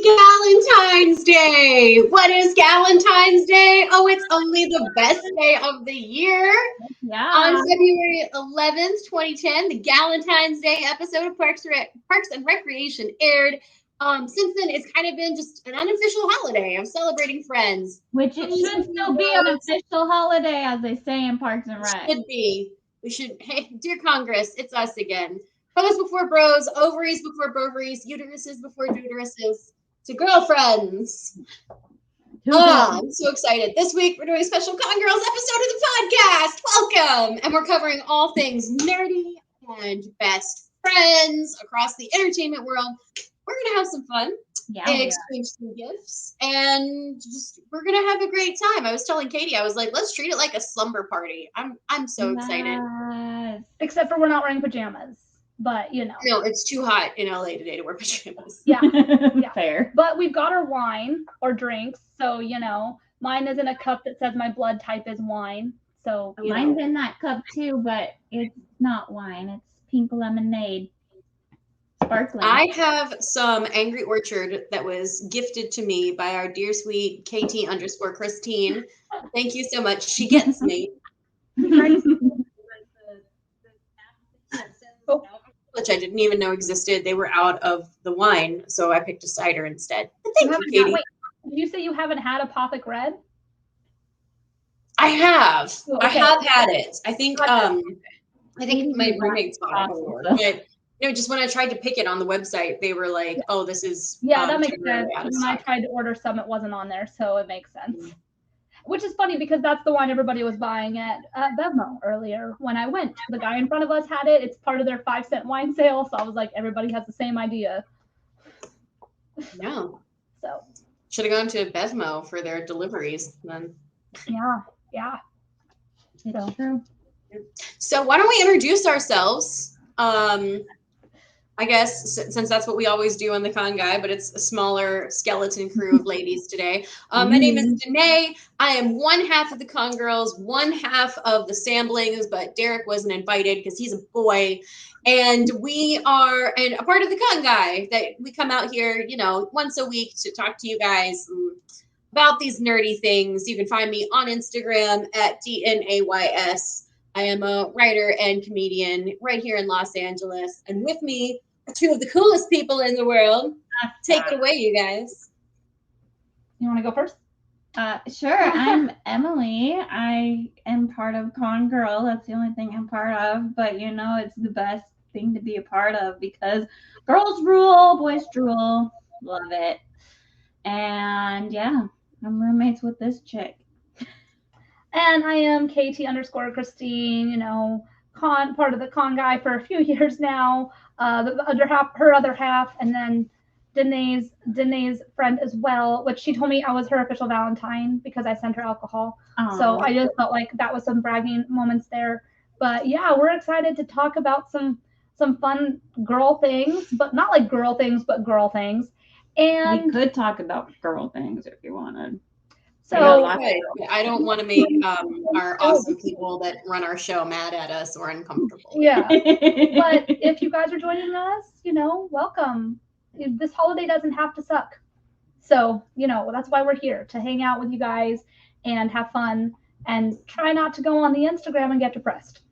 Galentine's Day. What is Galentine's Day? Oh, it's only the best day of the year. Yeah. On February 11th, 2010, the Galentine's Day episode of Parks and Recreation aired. Since then, it's kind of been just an unofficial holiday of celebrating friends. Which it should still be an official holiday, as they say in Parks and Rec. Should be. We should. Hey, dear Congress, it's us again. Bros before bros, ovaries before brovaries, uteruses before duderuses. To girlfriends. I'm so excited. This week we're doing a special Con Girls episode of the podcast. Welcome! And we're covering all things nerdy and best friends across the entertainment world. We're gonna have some fun. Yeah, and exchange some gifts, and just we're gonna have a great time. I was telling Katie, I was like, let's treat it like a slumber party. I'm so excited. Except for we're not wearing pajamas. But, you know. No, it's too hot in LA today to wear pajamas. Yeah. Fair. But we've got our wine or drinks. So, you know, mine is in a cup that says my blood type is wine. So, mine's in that cup too, but it's not wine. It's pink lemonade. Sparkling. I have some Angry Orchard that was gifted to me by our dear sweet KT_Christine. Thank you so much. She gets me. Which I didn't even know existed. They were out of the wine, so I picked a cider instead. But thank you, Katie. Wait, did you say you haven't had Apothic Red? I have. Oh, okay. I have had it. I think my roommates bought it before. But just when I tried to pick it on the website, they were like, "Oh, this is that makes sense." When I tried to order some, it wasn't on there, so it makes sense. Mm-hmm. Which is funny because that's the wine everybody was buying at Bevmo earlier when I went. The guy in front of us had it. It's part of their 5-cent wine sale. So I was like, everybody has the same idea. No. So. Should have gone to Bevmo for their deliveries then. Yeah. It's true. So why don't we introduce ourselves? I guess since that's what we always do on the Con Guy, but it's a smaller skeleton crew of ladies today. My name is Danae. I am one half of the Con Girls, one half of the Samblings, but Derek wasn't invited because he's a boy. And we are a part of the Con Guy that we come out here, once a week to talk to you guys about these nerdy things. You can find me on Instagram at DNAYS. I am a writer and comedian right here in Los Angeles. And with me are two of the coolest people in the world. Take it away, you guys. You want to go first? Sure. I'm Emily. I am part of Con Girl. That's the only thing I'm part of. But, it's the best thing to be a part of because girls rule, boys drool. Love it. And, yeah, I'm roommates with this chick. And I am KT_Christine, part of the Con Guy for a few years now. Her other half, and then Danae's friend as well, which she told me I was her official Valentine because I sent her alcohol. Aww. So I just felt like that was some bragging moments there. But yeah, we're excited to talk about some fun girl things, but not like girl things, but girl things. And we could talk about girl things if you wanted. So I don't want to make our awesome people that run our show mad at us or uncomfortable. Yeah. But if you guys are joining us, welcome. This holiday doesn't have to suck. So, that's why we're here, to hang out with you guys and have fun and try not to go on the Instagram and get depressed.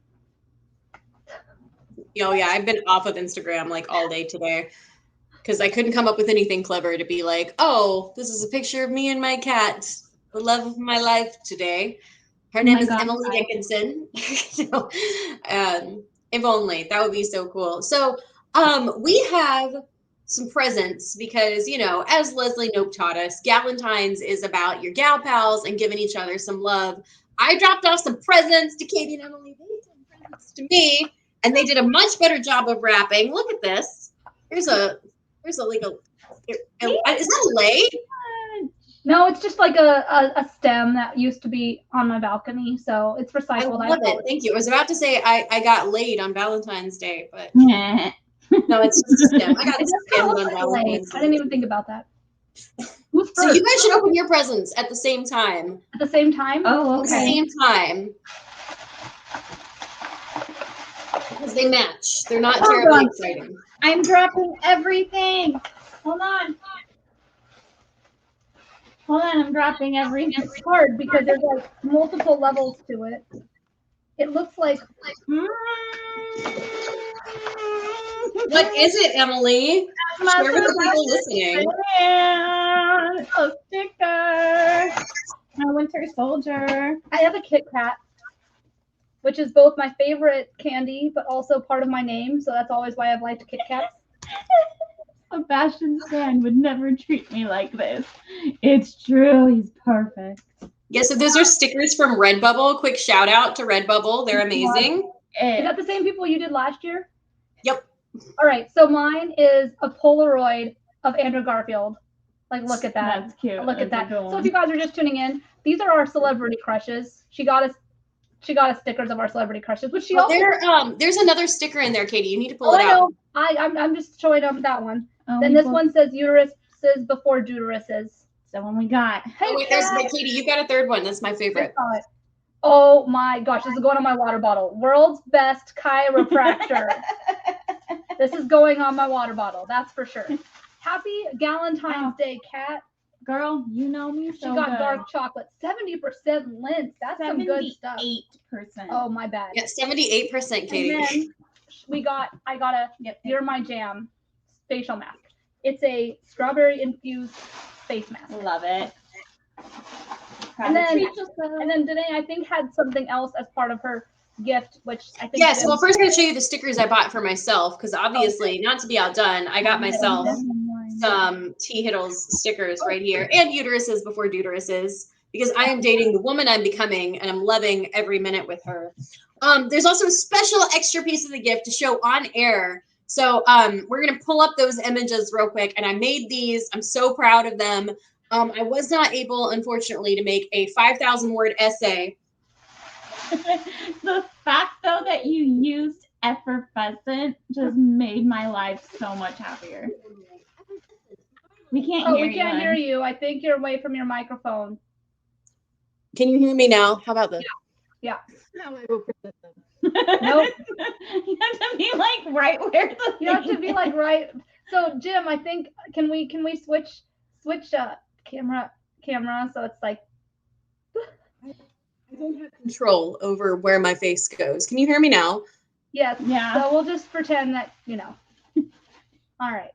Oh, yeah. I've been off of Instagram like all day today because I couldn't come up with anything clever to be like, oh, this is a picture of me and my cat. The love of my life today. Her name is Emily Dickinson. If only. That would be so cool. So we have some presents because, as Leslie Knope taught us, Galentine's is about your gal pals and giving each other some love. I dropped off some presents to Katie and Emily. They did some presents to me, and they did a much better job of wrapping. Look at this. Here's a legal. Is that a lei? No, it's just like a stem that used to be on my balcony, so it's recycled. I love it. Thank you. I was about to say I got laid on Valentine's Day, but no, it's just a stem. I got stem on Valentine's Day. I didn't even think about that. Who's first? So you guys should open your presents at the same time. At the same time? Oh, okay. At the same time. Because they match. They're not terribly exciting. I'm dropping everything. Hold on. Hold on, I'm dropping everything. It's hard because there's like multiple levels to it. It looks like. What is it, Emily? Share with the people listening. A sticker. A winter soldier. I have a Kit Kat, which is both my favorite candy, but also part of my name. So that's always why I've liked Kit Kats. Sebastian Stan would never treat me like this. It's true. He's perfect. Yeah, so those are stickers from Redbubble. Quick shout out to Redbubble. They're amazing. Is that the same people you did last year? Yep. All right. So mine is a Polaroid of Andrew Garfield. Like, look at that. That's cute. Look at that. That's a good So if you guys are just tuning in, these are our celebrity crushes. She got us stickers of our celebrity crushes, which she also. There's another sticker in there, Katie. You need to pull Oh, it I out. know. I'm just showing them that one. Oh, Then this one says Uteruses before duderuses. So when we got. Oh, wait, Katie, you got a third one. That's my favorite. Oh my gosh, this is going on my water bottle. World's best chiropractor. This is going on my water bottle, that's for sure. Happy Galentine's Day, Kat. Girl, you know me so She got good. dark chocolate, 70% lint. That's some good stuff. 78%. Oh my bad. Yeah, 78%, Katie. And then I got a You're My Jam facial mask. It's a strawberry infused face mask. Love it. And then Danae, I think, had something else as part of her gift, which I think. Yes, well, first I'm going to show you the stickers I bought for myself, because obviously, not to be outdone, I got myself some Tea Hiddles stickers right here, and Uteruses before duderuses, because I am dating the woman I'm becoming, and I'm loving every minute with her. There's also a special extra piece of the gift to show on air. So we're going to pull up those images real quick, and I made these. I'm so proud of them. I was not able, unfortunately, to make a 5,000-word essay. The fact, though, that you used effervescent just made my life so much happier. We can't hear you. We can't hear you. I think you're away from your microphone. Can you hear me now? How about this? Yeah. Nope. Nope. You have to be like right where the You have to be like right. So Jim, I think can we switch camera so it's like. I don't have control over where my face goes. Can you hear me now? Yes. Yeah. So we'll just pretend that, All right.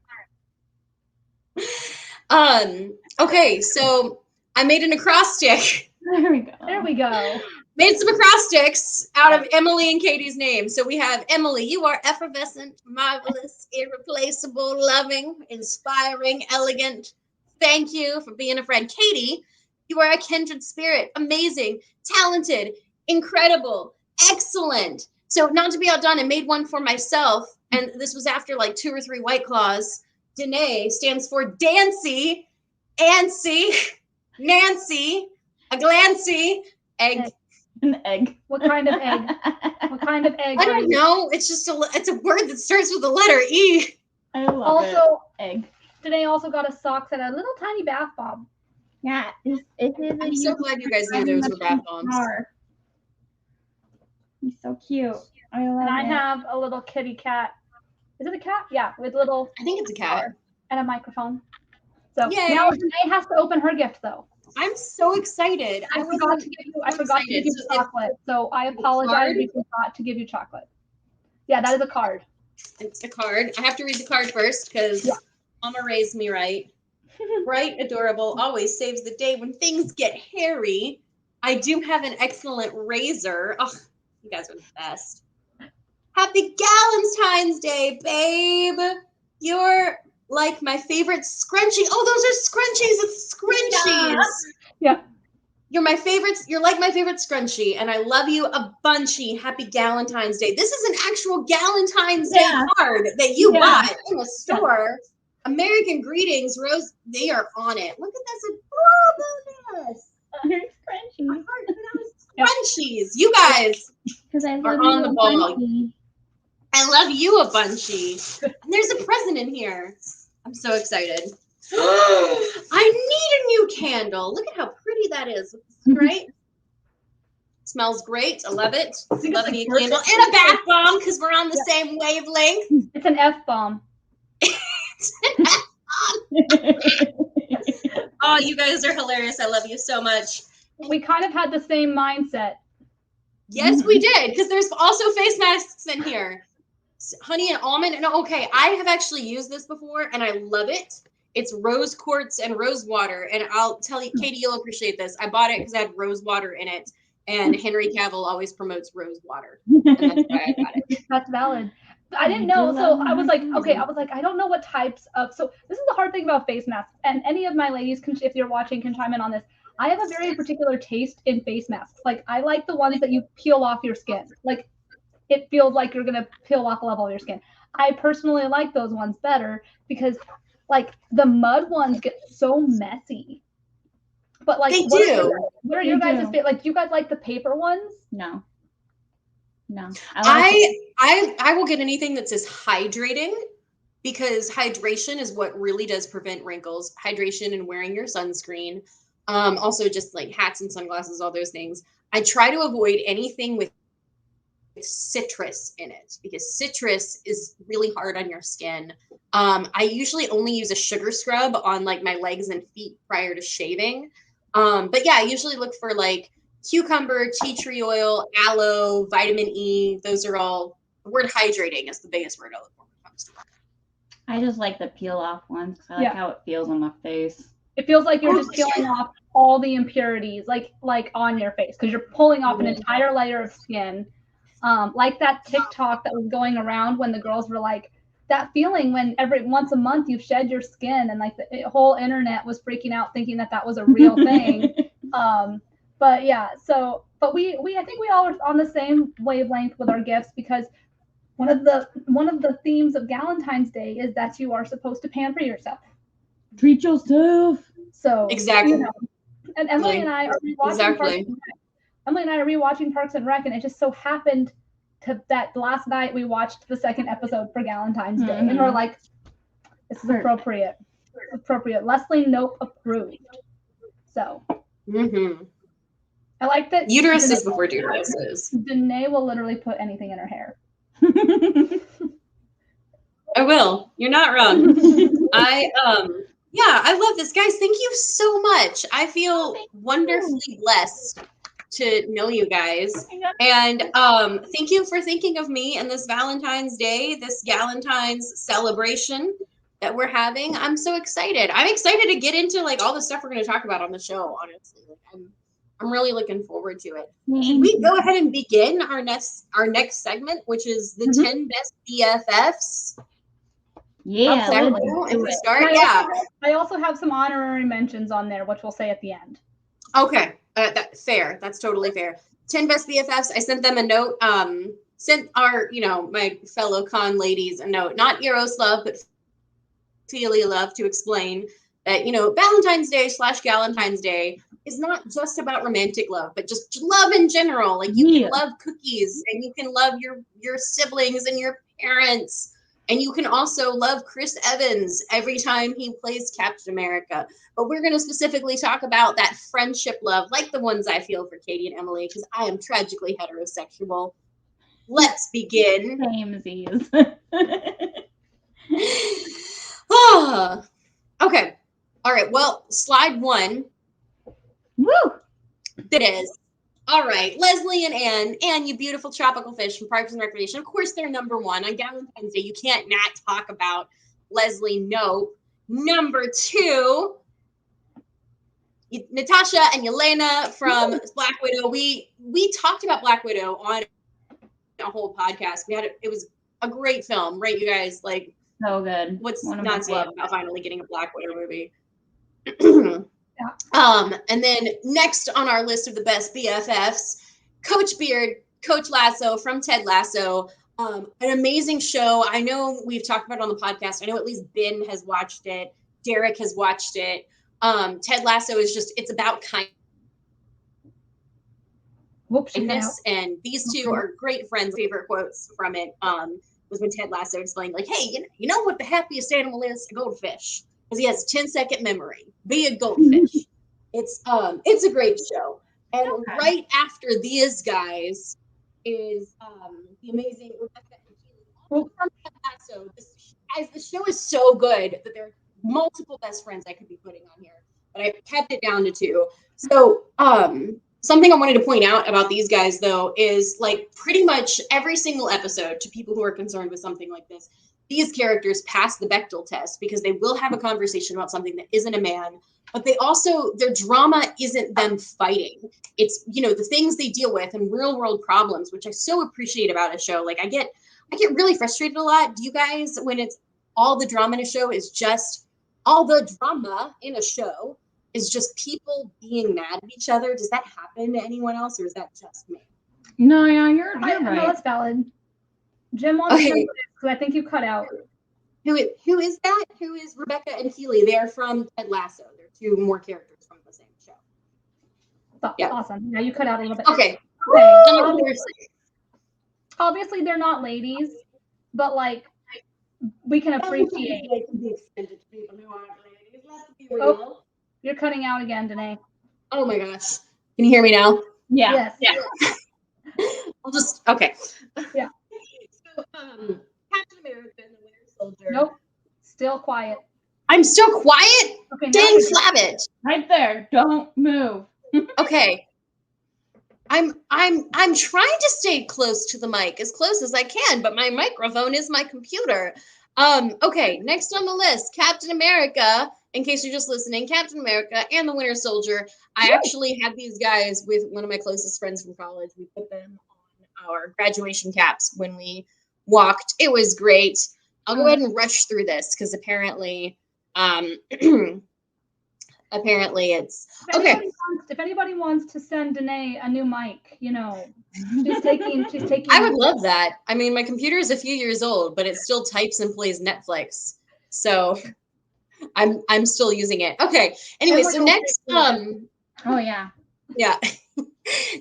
Okay, so I made an acrostic. There we go. There we go. Made some acrostics out of Emily and Katie's name. So we have Emily, you are effervescent, marvelous, irreplaceable, loving, inspiring, elegant. Thank you for being a friend. Katie, you are a kindred spirit, amazing, talented, incredible, excellent. So not to be outdone, I made one for myself, and this was after like 2 or 3 White Claws. Danae stands for Dancy, Ancy, Nancy, a glancy, egg. An egg. What kind of egg? What kind of egg? I don't know. It's just it's a word that starts with the letter E. I love Also, egg. Danae also got a socks and a little tiny bath bomb. Yeah, I'm so glad you guys knew those were bath bombs. He's so cute. I love And I it. have a little kitty cat. Is it a cat? Yeah, with little. I think it's a cat. And a microphone. So Yay. now Danae has to open her gift though. I'm so excited. I forgot to give you chocolate. So I apologize. We forgot to give you chocolate. Yeah, that is a card. It's a card. I have to read the card first because Mama raised me right. Bright, adorable, always saves the day when things get hairy. I do have an excellent razor. Oh, you guys are the best. Happy Galentine's Day, babe. You're like my favorite scrunchie. Oh, those are scrunchies. It's scrunchies. Yeah. You're my favorite. You're like my favorite scrunchie, and I love you a bunchy. Happy Galentine's Day. This is an actual Galentine's Day card that you bought in the store. American Greetings, Rose. They are on it. Look at this adorableness. Scrunchies. You guys are on the ball. I love you a bunchy. And there's a present in here. I'm so excited. I need a new candle. Look at how pretty that is. Right? Smells great. I love it. Love me a candle and a bath bomb because we're on the same wavelength. It's an F bomb. Oh, you guys are hilarious. I love you so much. We kind of had the same mindset. Yes, we did, because there's also face masks in here. Honey and almond. And okay, I have actually used this before and I love it. It's rose quartz and rose water. And I'll tell you, Katie, you'll appreciate this. I bought it because it had rose water in it. And Henry Cavill always promotes rose water. And that's why I got it. That's valid. I didn't know. So I was like, okay, I don't know what types of, so this is the hard thing about face masks. And any of my ladies can, if you're watching, can chime in on this. I have a very particular taste in face masks. Like I like the ones that you peel off your skin. Like it feels like you're going to peel off a level of your skin. I personally like those ones better because like the mud ones get so messy. But like, they do. What are your guys' favorite? Like, do you guys like the paper ones? No. I will get anything that says hydrating, because hydration is what really does prevent wrinkles. Hydration and wearing your sunscreen. Also just like hats and sunglasses, all those things. I try to avoid anything with citrus in it because citrus is really hard on your skin. I usually only use a sugar scrub on like my legs and feet prior to shaving. But yeah, I usually look for like cucumber, tea tree oil, aloe, vitamin E. Those are all, the word hydrating is the biggest word I look for when it comes to that. I just like the peel off ones because I like how it feels on my face. It feels like you're just peeling off all the impurities, like on your face, because you're pulling off an entire layer of skin. Like that TikTok that was going around when the girls were like, that feeling when once a month you shed your skin, and like the whole internet was freaking out thinking that was a real thing. But yeah, so I think we all are on the same wavelength with our gifts, because one of the themes of Galentine's Day is that you are supposed to pamper yourself. Treat yourself. So exactly. You know, and Emily and I are rewatching Parks and Rec, and it just so happened that last night we watched the second episode for Galentine's Day, and we're like, this is appropriate. Leslie Knope approved. So I like that. Uteruses before duderuses. Danae will literally put anything in her hair. I will. You're not wrong. I love this, guys. Thank you so much. I feel wonderfully blessed to know you guys, and thank you for thinking of me and this Valentine's Day, this Galentine's celebration that we're having. I'm so excited. I'm excited to get into like all the stuff we're going to talk about on the show. Honestly, I'm really looking forward to it. Should we go ahead and begin our next segment, which is the 10 best BFFs? Yeah, and we start. I also have some honorary mentions on there, which we'll say at the end. Okay, that's fair. That's totally fair. 10 best BFFs. I sent them a note. Sent our, my fellow con ladies a note, not Eros love, but Philia love, to explain that, Valentine's Day / Galentine's Day is not just about romantic love, but just love in general. Like you can love cookies, and you can love your siblings and your parents. And you can also love Chris Evans every time he plays Captain America. But we're going to specifically talk about that friendship love, like the ones I feel for Katie and Emily, because I am tragically heterosexual. Let's begin. Samesies. Okay. All right. Well, slide 1. Woo! It is. All right, Leslie and Anne, you beautiful tropical fish from Parks and Recreation. Of course, they're number 1 on Galentine's Day. You can't not talk about Leslie Knope. Number 2, Natasha and Yelena from Black Widow. We talked about Black Widow on a whole podcast. It was a great film, right, you guys? Like, so good. What's not to love about finally getting a Black Widow movie? Yeah. And then next on our list of the best BFFs, Coach Beard, Coach Lasso from Ted Lasso. An amazing show. I know we've talked about it on the podcast. I know at least Ben has watched it. Derek has watched it. Ted Lasso is it's about kindness, and these two are great friends. Favorite quotes from it was when Ted Lasso explained, like, hey, you know what the happiest animal is? A goldfish. Because he has 10-second memory. Be a goldfish. It's a great show. And right after these guys is the amazing Rebecca and Keely from Ted Lasso. The show is so good that there are multiple best friends I could be putting on here. but I kept it down to 2. So, something I wanted to point out about these guys, though, is like pretty much every single episode, to people who are concerned with something like this, these characters pass the Bechdel test because they will have a conversation about something that isn't a man, but they also, their drama isn't them fighting. It's, you know, the things they deal with and real world problems, which I so appreciate about a show. Like I get really frustrated a lot. Do you guys, when it's all the drama in a show is just all the drama in a show is just people being mad at each other? Does that happen to anyone else, or is that just me? No, yeah, you're right. No, that's valid. Jim wants to because I think you cut out. Who is that? Who is Rebecca and Keeley? They're from Ted Lasso. They're 2 more characters from the same show. Oh, yeah. Awesome. Yeah, you cut out a little bit. Okay. Obviously, they're not ladies, but like we can appreciate. They can be extended to people who aren't ladies. Let's be real. Oh, you're cutting out again, Danae. Oh my gosh. Can you hear me now? Yeah. Yes. Yeah. I'll just okay. Yeah. So Captain America and the Winter Soldier. Nope. Still quiet. I'm still quiet? Okay. Dang flabbit. Right there. Don't move. Okay. I'm trying to stay close to the mic, as close as I can, but my microphone is my computer. Okay, next on the list, Captain America. In case you're just listening, Captain America and the Winter Soldier. I actually had these guys with one of my closest friends from college. We put them on our graduation caps when we walked. It was great. I'll go ahead and rush through this because apparently it's okay. If anybody wants to send Danae a new mic, you know, she's taking. I would love that. I mean, my computer is a few years old, but it still types and plays Netflix. So I'm still using it. Okay. Anyway, so next Oh yeah. Yeah.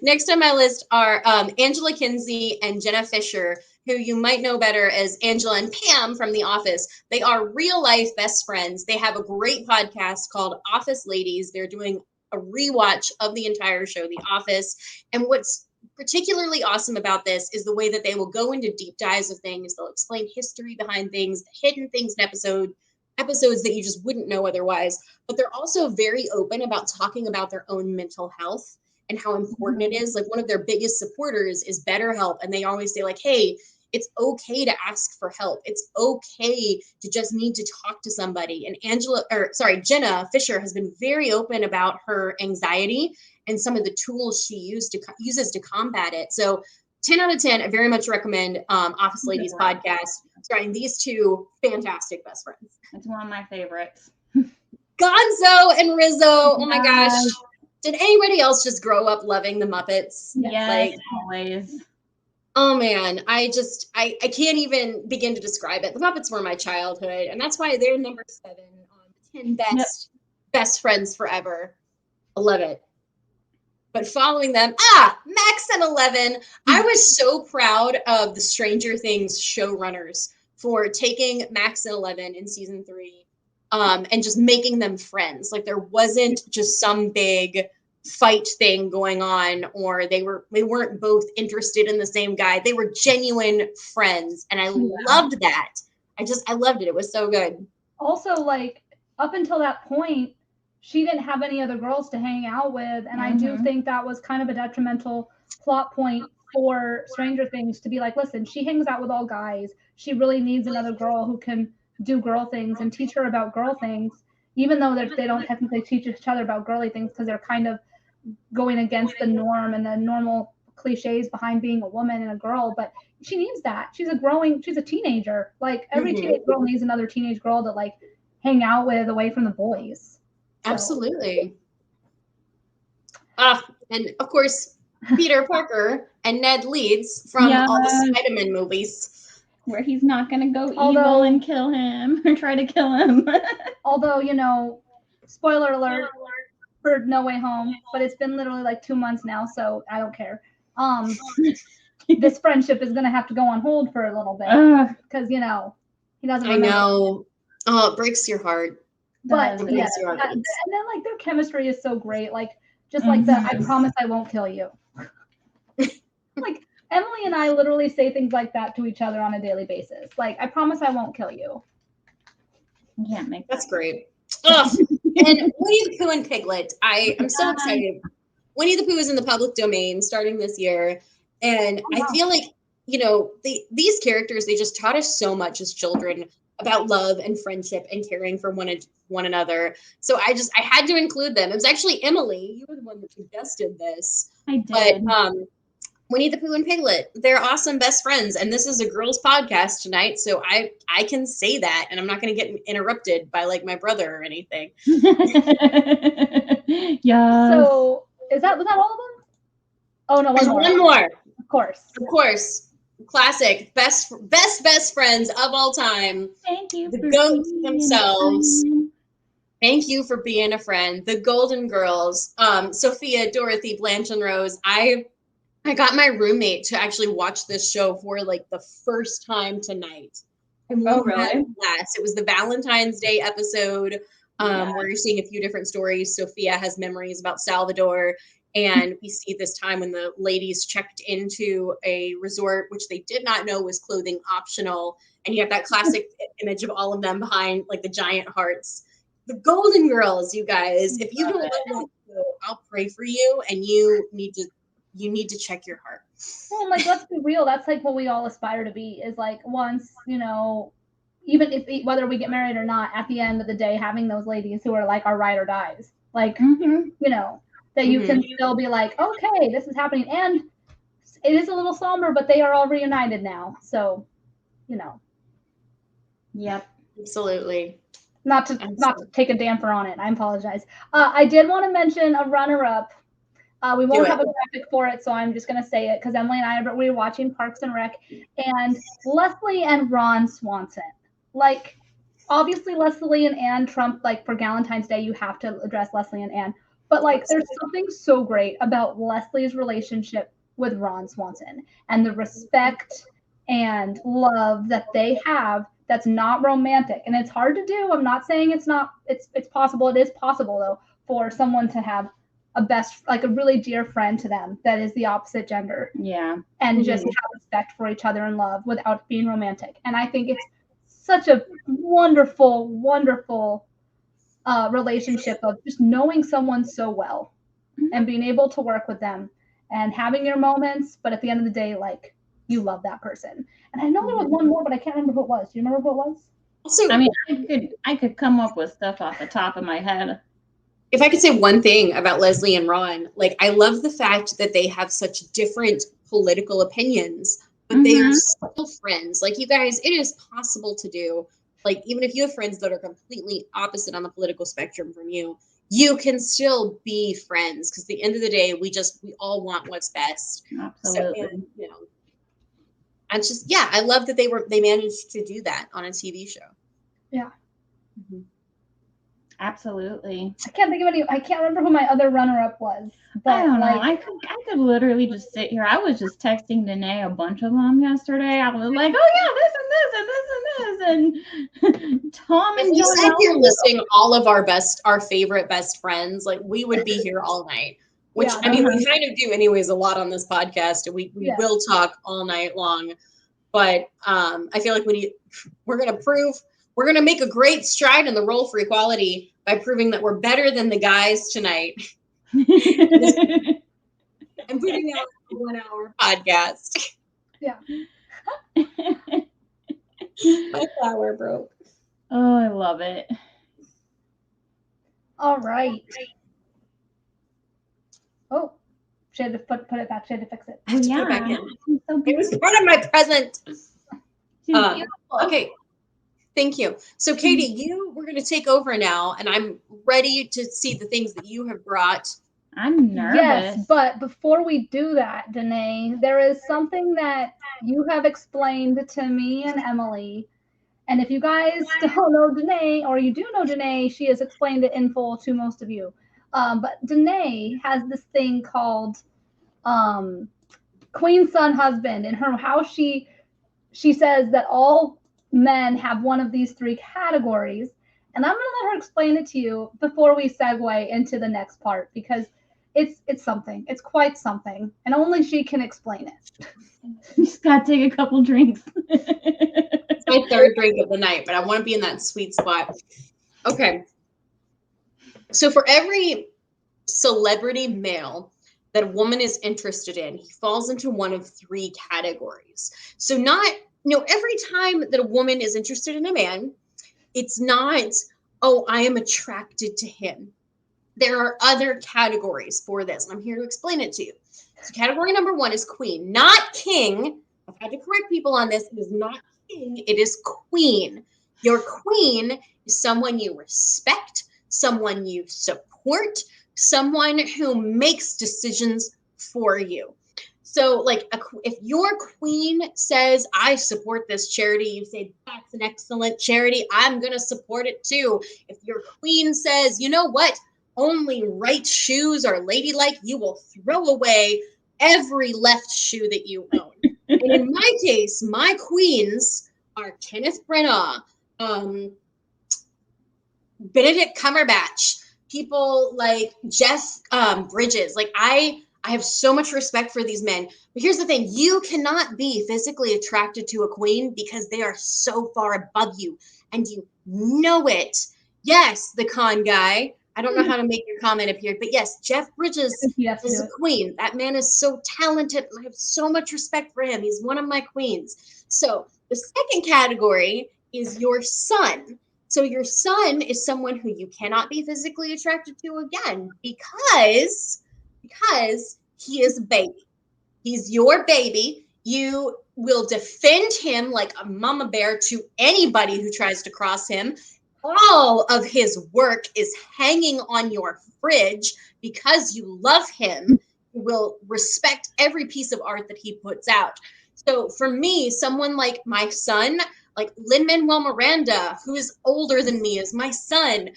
Next on my list are Angela Kinsey and Jenna Fisher, who you might know better as Angela and Pam from The Office. They are real life best friends. They have a great podcast called Office Ladies. They're doing a rewatch of the entire show, The Office. And what's particularly awesome about this is the way that they will go into deep dives of things. They'll explain history behind things, hidden things in episodes that you just wouldn't know otherwise. But they're also very open about talking about their own mental health and how important it is. Like one of their biggest supporters is BetterHelp. And they always say like, hey, it's okay to ask for help. It's okay to just need to talk to somebody. And Jenna Fisher has been very open about her anxiety and some of the tools she uses to combat it. So 10 out of 10, I very much recommend Office Ladies podcast, starring these 2 fantastic best friends. It's one of my favorites. Gonzo and Rizzo. Oh my gosh. Did anybody else just grow up loving the Muppets? Yes, always. Oh man, I can't even begin to describe it. The Muppets were my childhood, and that's why they're number 7 on 10 best friends forever. I love it. But following them, Max and 11. I was so proud of the Stranger Things showrunners for taking Max and 11 in season 3 and just making them friends. Like there wasn't just some big fight thing going on, or they weren't both interested in the same guy. They were genuine friends, and I loved that. I loved it. It was so good. Also, like up until that point, she didn't have any other girls to hang out with, and I do think that was kind of a detrimental plot point for Stranger Things to be like, listen, she hangs out with all guys. She really needs another girl who can do girl things and teach her about girl things, even though they don't technically teach each other about girly things because they're kind of going against the norm and the normal cliches behind being a woman and a girl. But she needs that. She's a teenager. Like every teenage girl needs another teenage girl to like hang out with away from the boys. So. Absolutely. And of course, Peter Parker and Ned Leeds from all the Spider-Man movies. Where he's not going to go evil and kill him or try to kill him. Although, you know, spoiler alert for No Way Home, but it's been literally like 2 months now, so I don't care. This friendship is going to have to go on hold for a little bit because, you know, he doesn't remember. I know. Oh, it breaks your heart. But yeah, and then like their chemistry is so great. Like just like the I promise I won't kill you. Like Emily and I literally say things like that to each other on a daily basis. Like I promise I won't kill you. Yeah, that's great. Ugh. And Winnie the Pooh and Piglet. I am so excited. Winnie the Pooh is in the public domain starting this year. And I feel like, these characters, they just taught us so much as children about love and friendship and caring for one another. So I had to include them. It was actually Emily. You were the one that suggested this. I did. But Winnie the Pooh and Piglet, they're awesome best friends. And this is a girls' podcast tonight. So I can say that. And I'm not going to get interrupted by like my brother or anything. Yeah. So was that all of them? Oh no, one more. Of course. Classic. Best friends of all time. Thank you. The goats themselves. Thank you for being a friend. The Golden Girls. Sophia, Dorothy, Blanche, and Rose. I got my roommate to actually watch this show for like the first time tonight. Oh, really? It was the Valentine's Day episode where you're seeing a few different stories. Sophia has memories about Salvador. And we see this time when the ladies checked into a resort, which they did not know was clothing optional. And you have that classic image of all of them behind like the giant hearts. The Golden Girls, you guys. If you don't know that show, I'll pray for you. And you need to check your heart. Well, like, let's be real. That's like what we all aspire to be, is like once, even if whether we get married or not, at the end of the day, having those ladies who are like our ride or dies, like, that you can still be like, okay, this is happening. And it is a little somber, but they are all reunited now. So, Yep. Absolutely. Not to take a damper on it. I apologize. I did want to mention a runner-up. We won't have a graphic for it, so I'm just going to say it because Emily and I we were watching Parks and Rec, and Leslie and Ron Swanson. Like, obviously, Leslie and Anne trump, like, for Galentine's Day, you have to address Leslie and Anne. But, like, there's something so great about Leslie's relationship with Ron Swanson and the respect and love that they have that's not romantic. And it's hard to do. I'm not saying it's not. It's possible. It is possible, though, for someone to have a really dear friend to them that is the opposite gender. Yeah. And just have respect for each other and love without being romantic. And I think it's such a wonderful, wonderful relationship of just knowing someone so well and being able to work with them and having your moments, but at the end of the day, like, you love that person. And I know there was one more, but I can't remember who it was. Do you remember who it was? Also, I mean, I could come up with stuff off the top of my head. If I could say one thing about Leslie and Ron, like, I love the fact that they have such different political opinions, but they are still friends. Like, you guys, it is possible to do. Like, even if you have friends that are completely opposite on the political spectrum from you, you can still be friends because at the end of the day, we all want what's best. Absolutely. So, and, it's just, I love that they managed to do that on a TV show. Yeah. Mm-hmm. Absolutely. I can't think of any. I can't remember who my other runner-up was. But I don't know. I could literally just sit here. I was just texting Danae a bunch of them yesterday. I was like, oh yeah, this and this and this and Tom and Joe. If you're listing all of our favorite best friends, like, we would be here all night. Which, I mean, we kind of do anyways a lot on this podcast. We will talk all night long. But I feel like we're going to make a great stride in the role for equality by proving that we're better than the guys tonight. I'm putting out a 1-hour podcast. Yeah. My flower broke. Oh, I love it. All right. Oh, she had to put it back. She had to fix it. I have to put it back in. It was part of my present. Okay. Thank you. So, Katie, we're going to take over now, and I'm ready to see the things that you have brought. I'm nervous. Yes, but before we do that, Danae, there is something that you have explained to me and Emily. And if you guys don't know Danae, or you do know Danae, she has explained it in full to most of you. But Danae has this thing called Queen, Son, Husband. In her house, she says that all men have one of these 3 categories. And I'm going to let her explain it to you before we segue into the next part, because it's something. It's quite something. And only she can explain it. Just got to take a couple drinks. It's my 3rd drink of the night, but I want to be in that sweet spot. Okay. So for every celebrity male that a woman is interested in, he falls into one of three categories. So not, every time that a woman is interested in a man, it's not, oh, I am attracted to him. There are other categories for this, and I'm here to explain it to you. So category number one is queen, not king. I've had to correct people on this. It is not king, it is queen. Your queen is someone you respect, someone you support, someone who makes decisions for you. So, like, if your queen says, I support this charity, you say, that's an excellent charity, I'm going to support it too. If your queen says, you know what, only right shoes are ladylike, you will throw away every left shoe that you own. And in my case, my queens are Kenneth Branagh, Benedict Cumberbatch, people like Jeff Bridges. Like I have so much respect for these men. But here's the thing, you cannot be physically attracted to a queen because they are so far above you and you know it. Yes, the con guy. I don't know how to make your comment appear, but yes, Jeff Bridges is a queen. That man is so talented. I have so much respect for him. He's one of my queens. So the second category is your son. So your son is someone who you cannot be physically attracted to again because he is a baby. He's your baby. You will defend him like a mama bear to anybody who tries to cross him. All of his work is hanging on your fridge because you love him. You will respect every piece of art that he puts out. So for me, someone like my son, like Lin-Manuel Miranda, who is older than me, is my son.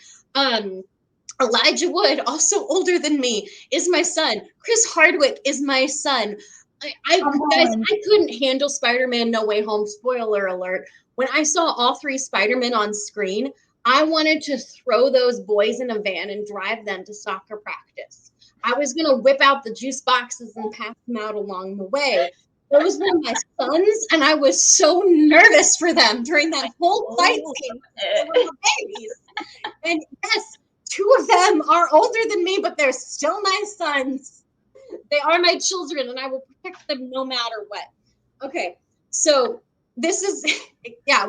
Elijah Wood, also older than me, is my son. Chris Hardwick is my son. I couldn't handle Spider-Man No Way Home. Spoiler alert. When I saw all three Spider-Men on screen, I wanted to throw those boys in a van and drive them to soccer practice. I was going to whip out the juice boxes and pass them out along the way. Those were my sons, and I was so nervous for them during that whole fight scene. They were babies. And yes, two of them are older than me, but they're still my sons. They are my children, and I will protect them no matter what. Okay, so this is,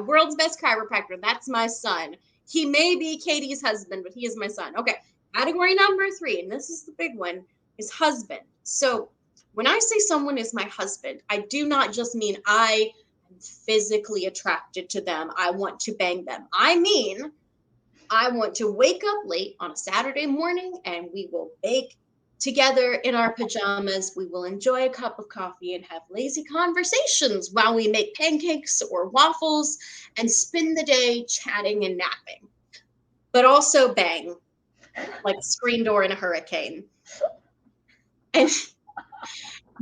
world's best chiropractor. That's my son. He may be Katie's husband, but he is my son. Okay, category number three, and this is the big one, is husband. So when I say someone is my husband, I do not just mean I am physically attracted to them. I want to bang them. I mean, I want to wake up late on a Saturday morning and we will bake together in our pajamas. We will enjoy a cup of coffee and have lazy conversations while we make pancakes or waffles and spend the day chatting and napping. But also bang, like a screen door in a hurricane. And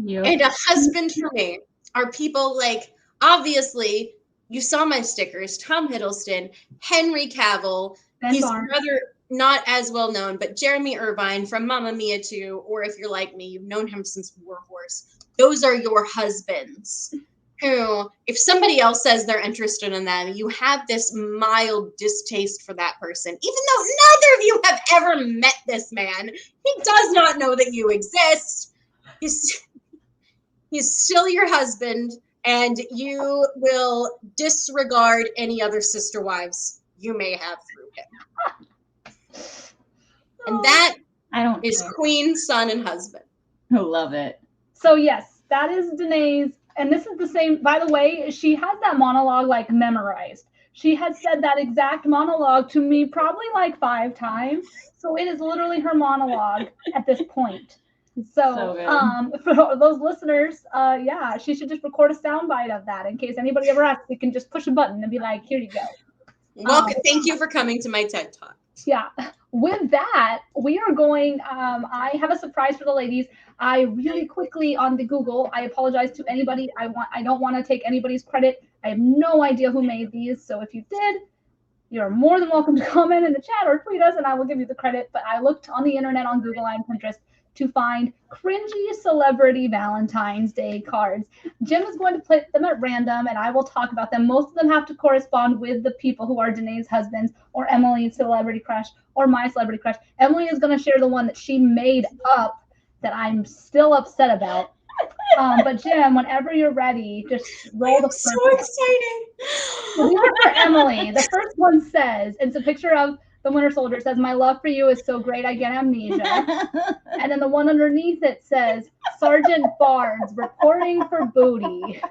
a husband for me are people like, obviously, you saw my stickers, Tom Hiddleston, Henry Cavill, he's rather not as well known, but Jeremy Irvine from Mamma Mia 2, or if you're like me, you've known him since War Horse. Those are your husbands who, if somebody else says they're interested in them, you have this mild distaste for that person, even though neither of you have ever met this man. He does not know that you exist. He's still your husband, and you will disregard any other sister wives you may have through him. And that is queen, son, and husband. I love it. So yes, that is Danae's, and this is the same, by the way, she has that monologue like memorized. She has said that exact monologue to me probably like 5 times. So it is literally her monologue at this point. So for those listeners, she should just record a soundbite of that in case anybody ever asks. You can just push a button and be like, here you go. Welcome. Thank you for coming to my TED Talk. Yeah. With that, we are going, I have a surprise for the ladies. I really quickly on the Google, I apologize to anybody. I don't want to take anybody's credit. I have no idea who made these. So if you did, you're more than welcome to comment in the chat or tweet us and I will give you the credit. But I looked on the internet on Google and Pinterest to find cringy celebrity Valentine's Day cards. Jim is going to put them at random, and I will talk about them. Most of them have to correspond with the people who are Danae's husbands, or Emily's celebrity crush, or my celebrity crush. Emily is going to share the one that she made up that I'm still upset about. But Jim, whenever you're ready, just roll the first. So excited. So these are for Emily. The first one says, it's a picture of the Winter Soldier. It says, "My love for you is so great I get amnesia." And then the one underneath it says, "Sergeant Barnes reporting for booty."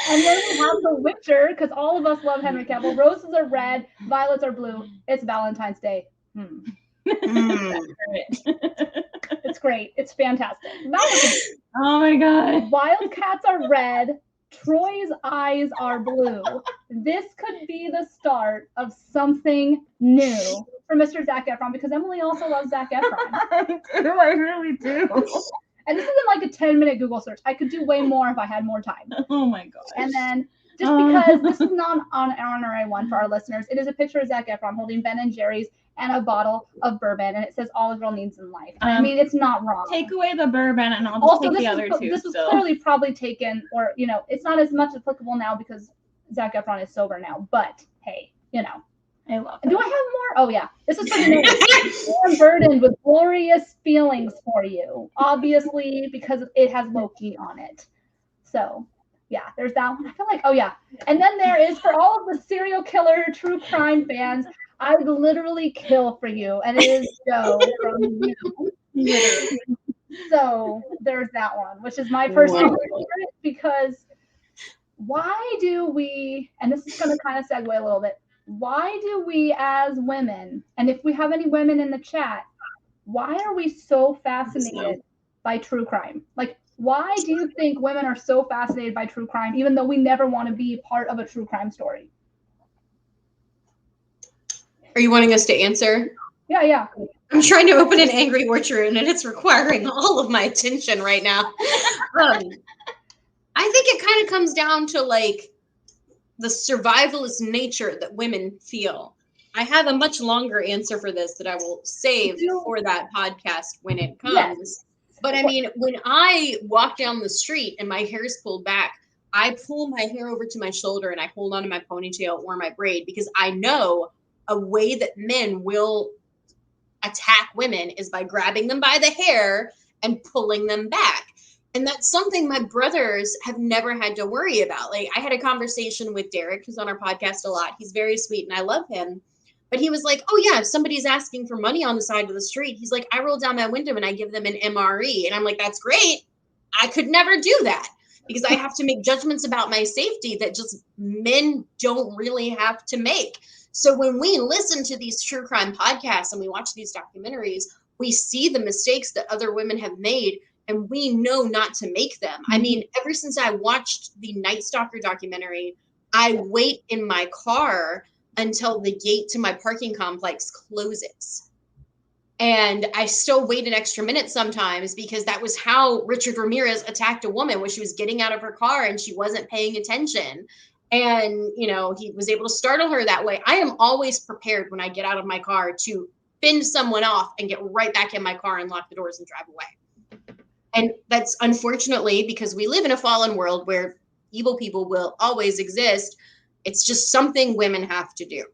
And then we have the Witcher, because all of us love Henry Cavill. Roses are red, violets are blue. It's Valentine's Day. It's great. It's fantastic. Oh my god. Wildcats are red. Troy's eyes are blue. This could be the start of something new for Mr. Zac Efron, because Emily also loves Zac Efron. I really do. And this isn't like a 10-minute Google search. I could do way more if I had more time. Oh my gosh. And then, just because this is not an honorary one for our listeners, it is a picture of Zac Efron holding Ben and Jerry's and a bottle of bourbon, and it says "All a girl needs in life." I mean, it's not wrong. Take away the bourbon, and I'll just take the other two. This was clearly probably taken, or it's not as much applicable now because Zac Efron is sober now. But hey, I love it. Do I have more? Oh yeah, this is for the I'm burdened with glorious feelings for you, obviously because it has Loki on it. So yeah, there's that one. I feel like, oh yeah, and then there is for all of the serial killer true crime fans. I would literally kill for you, and it is Joe from You. So there's that one, which is my personal favorite, because why do we, and this is going to kind of segue a little bit, why do we as women, and if we have any women in the chat, why are we so fascinated by true crime? Like, why do you think women are so fascinated by true crime, even though we never want to be part of a true crime story? Are you wanting us to answer? Yeah. I'm trying to open an Angry Orchard, and it's requiring all of my attention right now. I think it kind of comes down to like the survivalist nature that women feel. I have a much longer answer for this that I will save for that podcast when it comes. Yes. But I mean, when I walk down the street and my hair is pulled back, I pull my hair over to my shoulder and I hold onto my ponytail or my braid, because I know a way that men will attack women is by grabbing them by the hair and pulling them back. And that's something my brothers have never had to worry about. Like, I had a conversation with Derek, who's on our podcast a lot. He's very sweet and I love him. But he was like, oh yeah, if somebody's asking for money on the side of the street, he's like, I roll down my window and I give them an MRE. And I'm like, that's great. I could never do that, because I have to make judgments about my safety that just men don't really have to make. So when we listen to these true crime podcasts and we watch these documentaries, we see the mistakes that other women have made, and we know not to make them. I mean, ever since I watched the Night Stalker documentary, I wait in my car until the gate to my parking complex closes. And I still wait an extra minute sometimes, because that was how Richard Ramirez attacked a woman, when she was getting out of her car and she wasn't paying attention. And, he was able to startle her that way. I am always prepared when I get out of my car to fend someone off and get right back in my car and lock the doors and drive away. And that's unfortunately because we live in a fallen world where evil people will always exist. It's just something women have to do.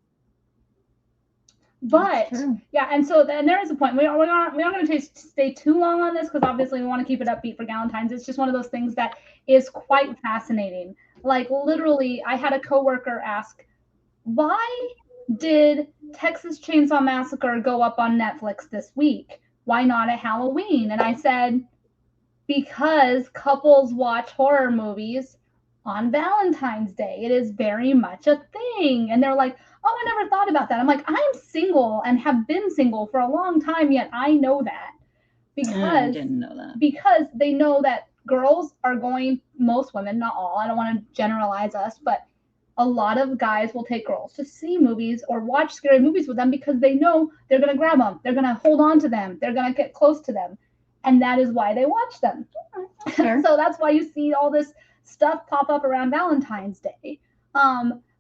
But yeah, and so then there is a point. We're not going to stay too long on this, because obviously we want to keep it upbeat for Galentine's. It's just one of those things that is quite fascinating. Like, literally, I had a coworker ask, why did Texas Chainsaw Massacre go up on Netflix this week? Why not at Halloween? And I said, because couples watch horror movies on Valentine's Day. It is very much a thing. And they're like, oh, I never thought about that. I'm like, I'm single and have been single for a long time, yet I know that. Because I didn't know that. Because they know that girls are going, most women, not all, I don't want to generalize us, but a lot of guys will take girls to see movies or watch scary movies with them, because they know they're going to grab them. They're going to hold on to them. They're going to get close to them. And that is why they watch them. Sure. So that's why you see all this stuff pop up around Valentine's Day.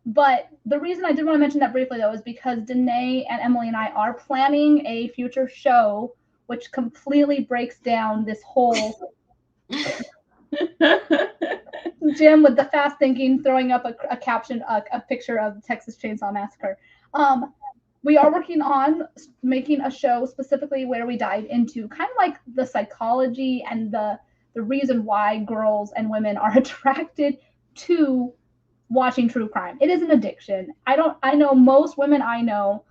But the reason I did want to mention that briefly, though, is because Danae and Emily and I are planning a future show which completely breaks down this whole Jim with the fast thinking throwing up a caption, a picture of Texas Chainsaw Massacre. We are working on making a show specifically where we dive into kind of like the psychology and the reason why girls and women are attracted to watching true crime. It is an addiction. I know most women I know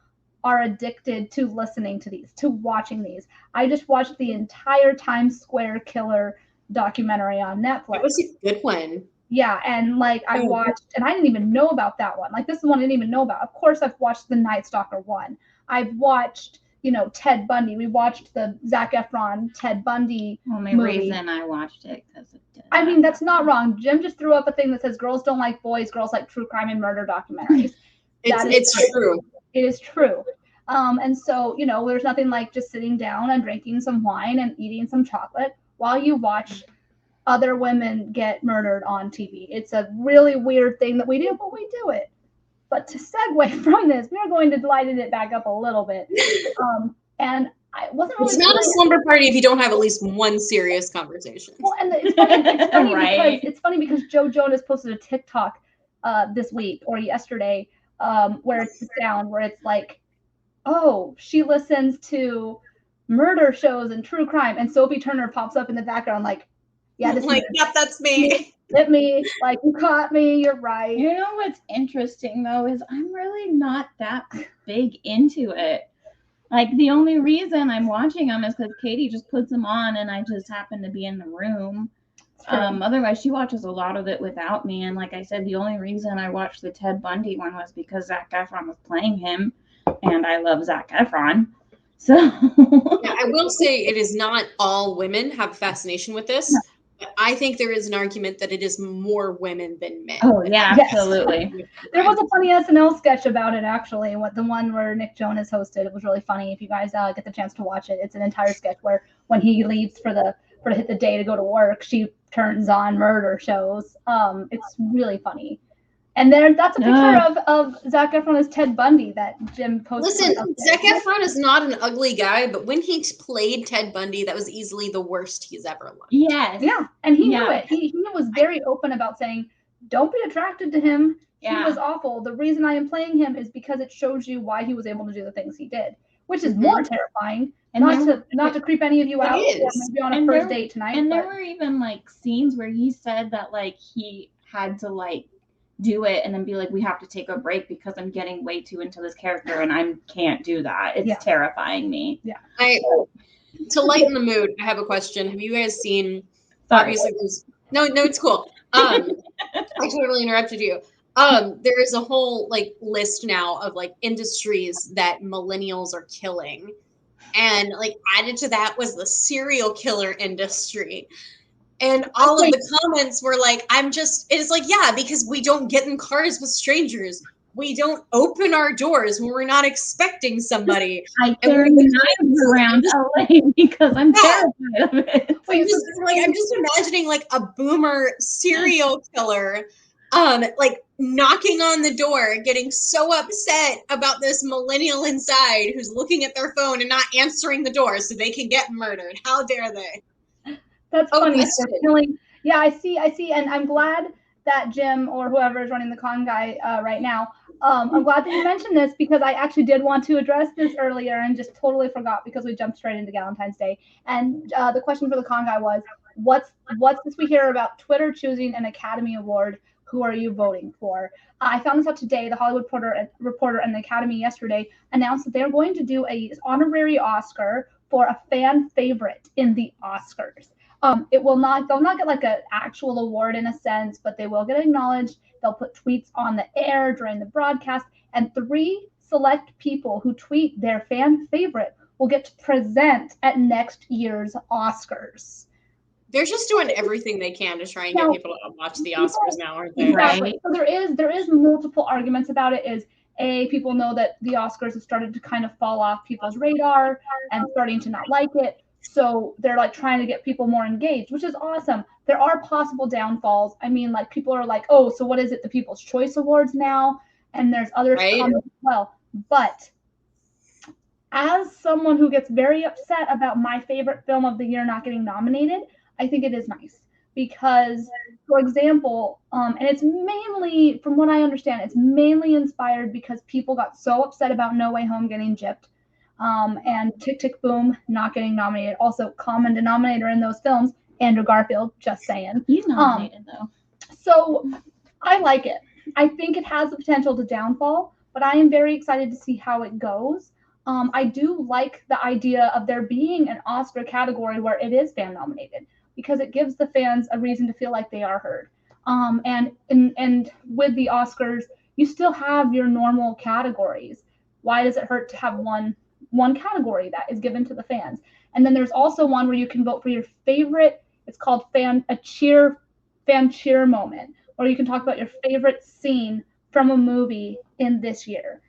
are addicted to listening to these, to watching these. I just watched the entire Times Square killer documentary on Netflix. That was a good one. Yeah, and like I watched, and I didn't even know about that one. Like this is one I didn't even know about. Of course, I've watched the Night Stalker one. I've watched, Ted Bundy. We watched the Zac Efron Ted Bundy Only movie. reason I watched it because of Ted. I mean, that's not wrong. Jim just threw up a thing that says girls don't like boys, girls like true crime and murder documentaries. It's true. It is true. And so, there's nothing like just sitting down and drinking some wine and eating some chocolate while you watch other women get murdered on TV. It's a really weird thing that we do, but we do it. But to segue from this, we are going to lighten it back up a little bit. And I wasn't really. It's not a slumber party if you don't have at least one serious conversation. Well, and it's funny Right. because because Joe Jonas posted a TikTok this week or yesterday where it's sound where it's like, oh, she listens to murder shows and true crime, and Sophie Turner pops up in the background like, yeah, this like, yep, that's me. Hit me, like you caught me, you're right. You know what's interesting though is I'm really not that big into it. Like the only reason I'm watching them is because Katie just puts them on and I just happen to be in the room. Otherwise she watches a lot of it without me. And like I said, the only reason I watched the Ted Bundy one was because Zac Efron was playing him, and I love Zac Efron. So yeah, I will say it is not all women have a fascination with this. But I think there is an argument that it is more women than men. Oh yeah, absolutely. There was a funny SNL sketch about it actually. The one where Nick Jonas hosted. It was really funny. If you guys get the chance to watch it, it's an entire sketch where when he leaves for to hit the day to go to work, she turns on murder shows. It's really funny. And that's a picture of Zac Efron as Ted Bundy that Jim posted. Listen, Zac Efron is not an ugly guy, but when he played Ted Bundy, that was easily the worst he's ever looked. Yes. Yeah, and he knew it. He was very open about saying, don't be attracted to him. Yeah. He was awful. The reason I am playing him is because it shows you why he was able to do the things he did, which is more terrifying. And not to creep any of you out, or maybe on a first date tonight. And there were even like scenes where he said that like he had to like do it and then be like, we have to take a break because I'm getting way too into this character and I can't do that. It's terrifying me. Yeah. To lighten the mood, I have a question. Have you guys seen? Obviously, no, it's cool. I totally interrupted you. There is a whole like list now of like industries that millennials are killing, and like added to that was the serial killer industry. And all of the comments were like, it's like, yeah, because we don't get in cars with strangers. We don't open our doors when we're not expecting somebody. I carry knives around LA because I'm terrified of it. I'm just imagining like a boomer serial killer, like knocking on the door, getting so upset about this millennial inside who's looking at their phone and not answering the door so they can get murdered. How dare they? That's funny. Yeah, I see, and I'm glad that Jim or whoever is running the con guy right now. I'm glad that you mentioned this because I actually did want to address this earlier and just totally forgot because we jumped straight into Galentine's Day. And the question for the con guy was, what's this we hear about Twitter choosing an Academy Award? Who are you voting for? I found this out today. The Hollywood Reporter and the Academy yesterday announced that they're going to do a honorary Oscar for a fan favorite in the Oscars. They'll not get like an actual award in a sense, but they will get acknowledged. They'll put tweets on the air during the broadcast, and 3 select people who tweet their fan favorite will get to present at next year's Oscars. They're just doing everything they can to try and get people to watch the Oscars now, aren't they? Exactly. So there is multiple arguments about it. People know that the Oscars have started to kind of fall off people's radar and starting to not like it. So they're like trying to get people more engaged, which is awesome. There are possible downfalls. I mean, like people are like, oh, so what is it? The People's Choice Awards now, and there's others coming as well. But as someone who gets very upset about my favorite film of the year not getting nominated, I think it is nice because, for example, and it's mainly, from what I understand, it's mainly inspired because people got so upset about No Way Home getting gypped. And Tick, Tick, Boom not getting nominated. Also, common denominator in those films, Andrew Garfield, just saying. He's nominated, though. So I like it. I think it has the potential to downfall, but I am very excited to see how it goes. I do like the idea of there being an Oscar category where it is fan nominated because it gives the fans a reason to feel like they are heard. And with the Oscars, you still have your normal categories. Why does it hurt to have one category that is given to the fans? And then there's also one where you can vote for your favorite. It's called fan cheer moment, where you can talk about your favorite scene from a movie in this year.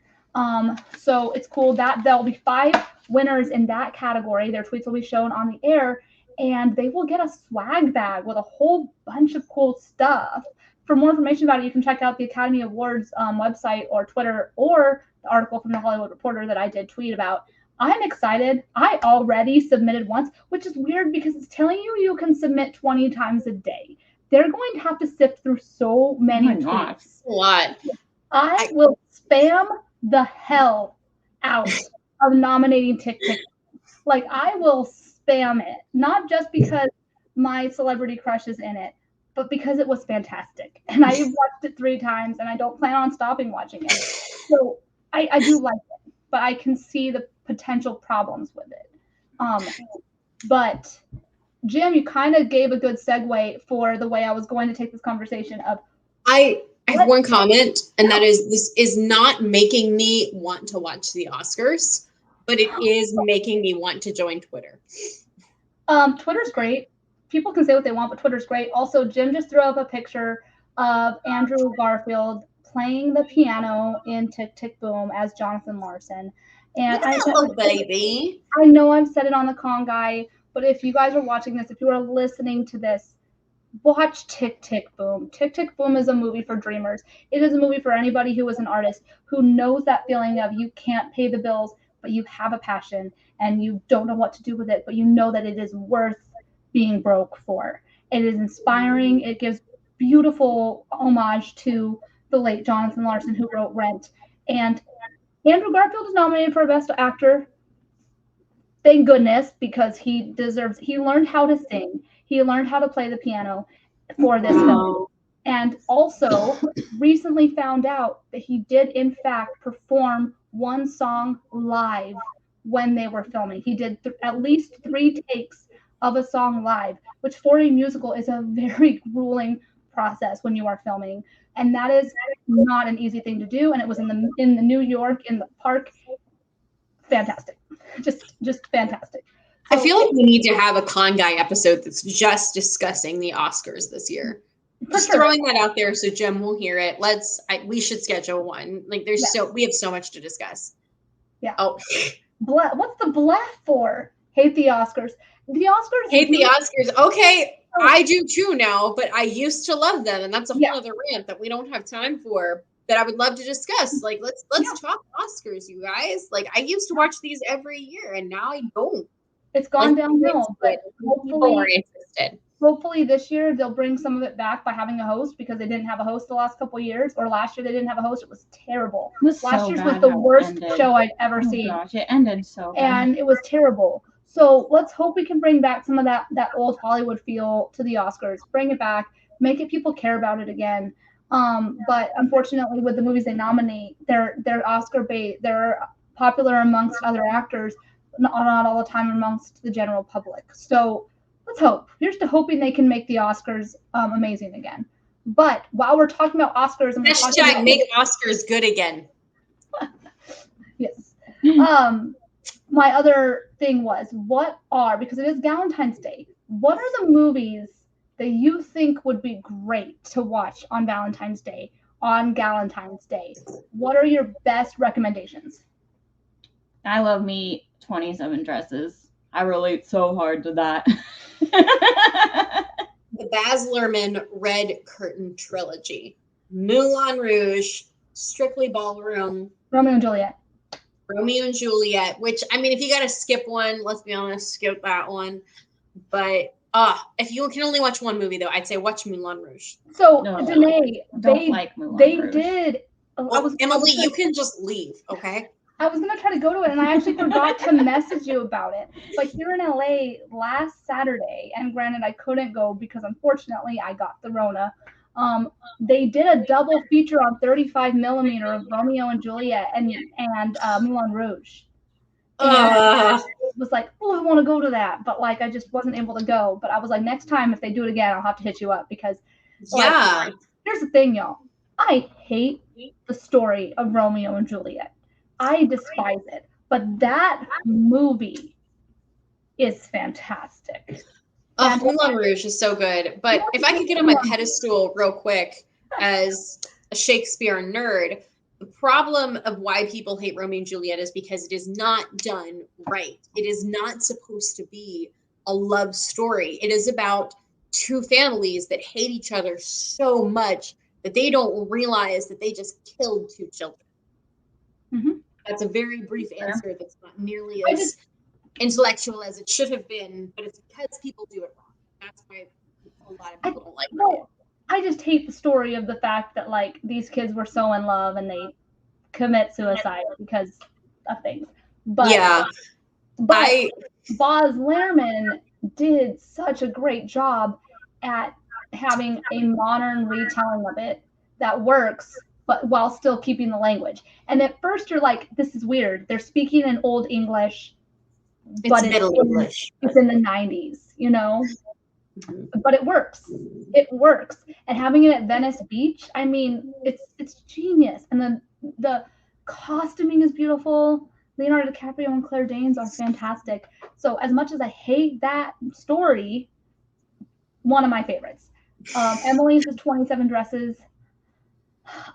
So it's cool that there'll be 5 winners in that category. Their tweets will be shown on the air, and they will get a swag bag with a whole bunch of cool stuff. For more information about it, you can check out the Academy Awards website or Twitter, or the article from the Hollywood Reporter that I did tweet about. I'm excited. I already submitted once, which is weird because it's telling you can submit 20 times a day. They're going to have to sift through so many tweets. A lot. I will spam the hell out of nominating Tick Tick. Like, I will spam it, not just because my celebrity crush is in it, but because it was fantastic. And I watched it 3 times, and I don't plan on stopping watching it. So I do like it, but I can see the potential problems with it. But Jim, you kind of gave a good segue for the way I was going to take this conversation of. I have one comment, and that is, this is not making me want to watch the Oscars, but it is making me want to join Twitter. Twitter's great. People can say what they want, but Twitter's great. Also, Jim just threw up a picture of Andrew Garfield playing the piano in Tick, Tick, Boom as Jonathan Larson. And baby. I know I've said it on the Con Guy, but if you guys are watching this, if you are listening to this, watch Tick, Tick, Boom. Tick, Tick, Boom is a movie for dreamers. It is a movie for anybody who is an artist, who knows that feeling of you can't pay the bills, but you have a passion and you don't know what to do with it, but you know that it is worth being broke for. It is inspiring. It gives beautiful homage to the late Jonathan Larson, who wrote Rent. And Andrew Garfield is nominated for Best Actor. Thank goodness, because he learned how to sing. He learned how to play the piano for this film. And also recently found out that he did, in fact, perform one song live when they were filming. He did at least 3 takes of a song live, which for a musical is a very grueling process when you are filming. And that is not an easy thing to do. And it was in the New York, in the park. Fantastic. Just fantastic. So, I feel like we need to have a Con Guy episode that's just discussing the Oscars this year. Just throwing that out there so Jim will hear it. We should schedule one. Like, we have so much to discuss. Yeah. Oh. What's the blah for? Hate the Oscars. The Oscars. Hate the Oscars. Okay, I do too now, but I used to love them, and that's a whole other rant that we don't have time for, that I would love to discuss. Like, let's talk Oscars, you guys. Like, I used to watch these every year, and now I don't. It's gone downhill, but people are interested. Hopefully this year they'll bring some of it back by having a host, because they didn't have a host the last couple of years, or last year they didn't have a host. It was terrible. Last year's was the worst show I'd ever seen. Gosh, it ended so bad. And it was terrible. So let's hope we can bring back some of that old Hollywood feel to the Oscars. Bring it back, make it people care about it again. But unfortunately, with the movies they nominate, they're Oscar bait. They're popular amongst other actors, not all the time amongst the general public. So let's hope. Here's to hoping they can make the Oscars amazing again. But while we're talking about Oscars, and hashtag make Oscars good again. Yes. My other thing was, because it is Galentine's Day, what are the movies that you think would be great to watch on Valentine's Day, on Galentine's Day? What are your best recommendations? I love me 27 Dresses. I relate so hard to that. The Baz Luhrmann Red Curtain Trilogy. Moulin Rouge, Strictly Ballroom, Romeo and Juliet. Romeo and Juliet, which, I mean, if you got to skip one, let's be honest, skip that one. But if you can only watch one movie, though, I'd say watch Moulin Rouge. So, No, Danae, don't like Moulin they Rouge. did. Emily, you can just leave, okay? I was going to try to go to it, and I actually forgot to message you about it. But here in LA last Saturday, and granted, I couldn't go because, unfortunately, I got the Rona. They did a double feature on 35 millimeter of Romeo and Juliet and Moulin Rouge. And it was like, oh, I want to go to that, but like I just wasn't able to go. But I was like, next time if they do it again, I'll have to hit you up because like, here's the thing, y'all. I hate the story of Romeo and Juliet. I despise it. But that movie is fantastic. Moulin Rouge is so good. But if I could get on my pedestal real quick as a Shakespeare nerd, the problem of why people hate Romeo and Juliet is because it is not done right. It is not supposed to be a love story. It is about two families that hate each other so much that they don't realize that they just killed two children. Mm-hmm. That's a very brief answer that's not nearly as intellectual as it should have been, but it's because people do it wrong. That's why a lot of people don't like it. I just hate the story of the fact that like these kids were so in love and they commit suicide because of things. But Baz Luhrmann did such a great job at having a modern retelling of it that works, but while still keeping the language. And at first you're like, this is weird. They're speaking in Old English, but it's in the 90s, you know? But it works. It works. And having it at Venice Beach, I mean, it's genius. And the costuming is beautiful. Leonardo DiCaprio and Claire Danes are fantastic. So as much as I hate that story, one of my favorites. Emily's is 27 Dresses.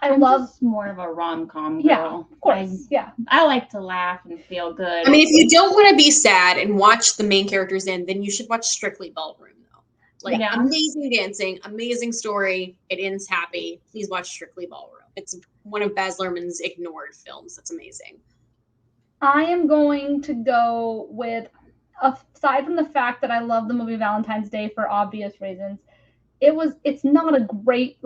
I'm just more of a rom-com girl. Yeah, of course. I like to laugh and feel good. I mean, if you don't want to be sad and watch the main characters in, then you should watch Strictly Ballroom, though. Like, amazing dancing, amazing story. It ends happy. Please watch Strictly Ballroom. It's one of Baz Luhrmann's ignored films. That's amazing. I am going to go with, aside from the fact that I love the movie Valentine's Day for obvious reasons, it's not a great,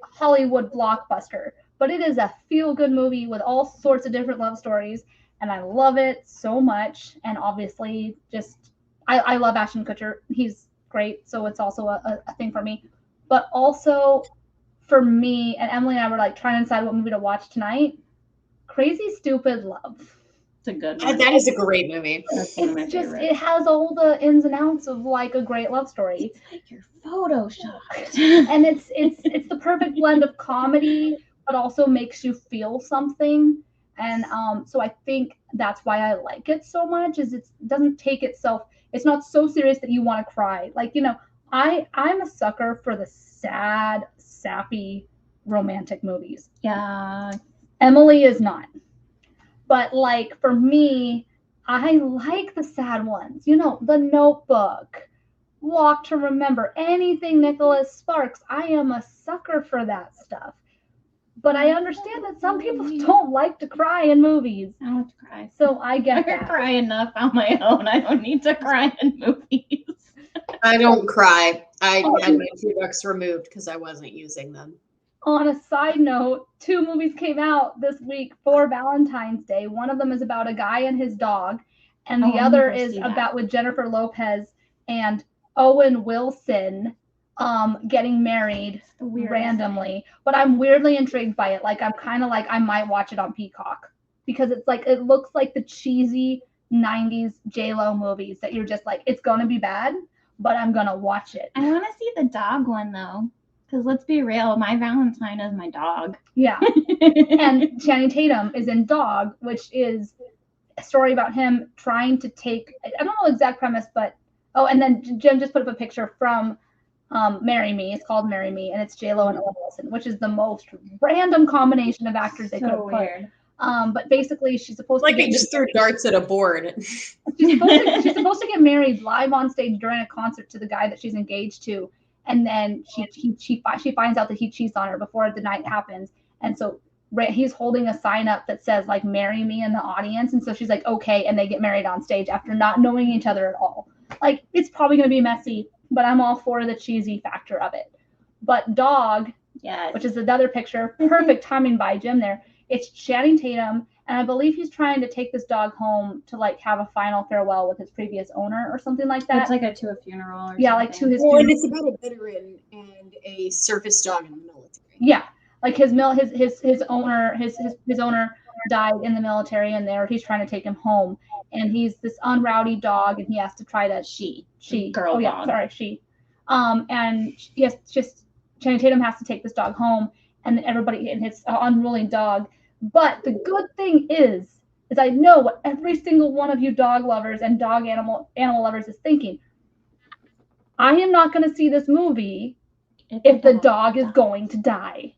Hollywood blockbuster, but it is a feel-good movie with all sorts of different love stories, and I love it so much. And obviously, I love Ashton Kutcher. He's great, so it's also a thing for me. But also, for me, and Emily and I were like trying to decide what movie to watch tonight. Crazy Stupid Love. It's a good one. That is a great movie. It has all the ins and outs of like a great love story. It's like you're photoshopped. And it's the perfect blend of comedy, but also makes you feel something. And so I think that's why I like it so much, is it doesn't take itself, it's not so serious that you want to cry. Like, you know, I'm a sucker for the sad, sappy, romantic movies. Yeah. Emily is not. But like for me, I like the sad ones. You know, The Notebook, Walk to Remember, anything Nicholas Sparks. I am a sucker for that stuff. But I understand that some people don't like to cry in movies. I don't like to cry. So I get that. I cry enough on my own. I don't need to cry in movies. I don't cry. I had my $2 removed because I wasn't using them. On a side note, 2 movies came out this week for Valentine's Day. One of them is about a guy and his dog, and the other is about with Jennifer Lopez and Owen Wilson getting married randomly. But I'm weirdly intrigued by it. Like, I'm kind of like, I might watch it on Peacock because it's like, it looks like the cheesy 90s J-Lo movies that you're just like, it's going to be bad, but I'm going to watch it. I want to see the dog one though. Because let's be real, my Valentine is my dog. Yeah. And Channing Tatum is in Dog, which is a story about him trying to take, I don't know the exact premise, but, and then Jim just put up a picture from Marry Me. It's called Marry Me, and it's J-Lo and Owen Wilson, which is the most random combination of actors they could have put. But basically, she's supposed like to they just threw darts at a board. She's supposed to get married live on stage during a concert to the guy that she's engaged to, and then she finds out that he cheats on her before the night happens, and so he's holding a sign up that says like "Marry me" in the audience, and so she's like okay, and they get married on stage after not knowing each other at all. Like it's probably gonna be messy, but I'm all for the cheesy factor of it. But Dog, which is another picture, perfect timing by Jim there. It's Channing Tatum, and I believe he's trying to take this dog home to like have a final farewell with his previous owner or something like that. It's like to a funeral or yeah, something. like to his well, funeral. and it's about a veteran and a service dog in the military. Yeah, like his owner died in the military, and he's trying to take him home, and he's this unrowdy dog, and he has to try to and yes, just Channing Tatum has to take this dog home, and then everybody, and it's an unruly dog. But the good thing is I know what every single one of you dog lovers and animal lovers is thinking. I am not going to see this movie if the dog is going to die,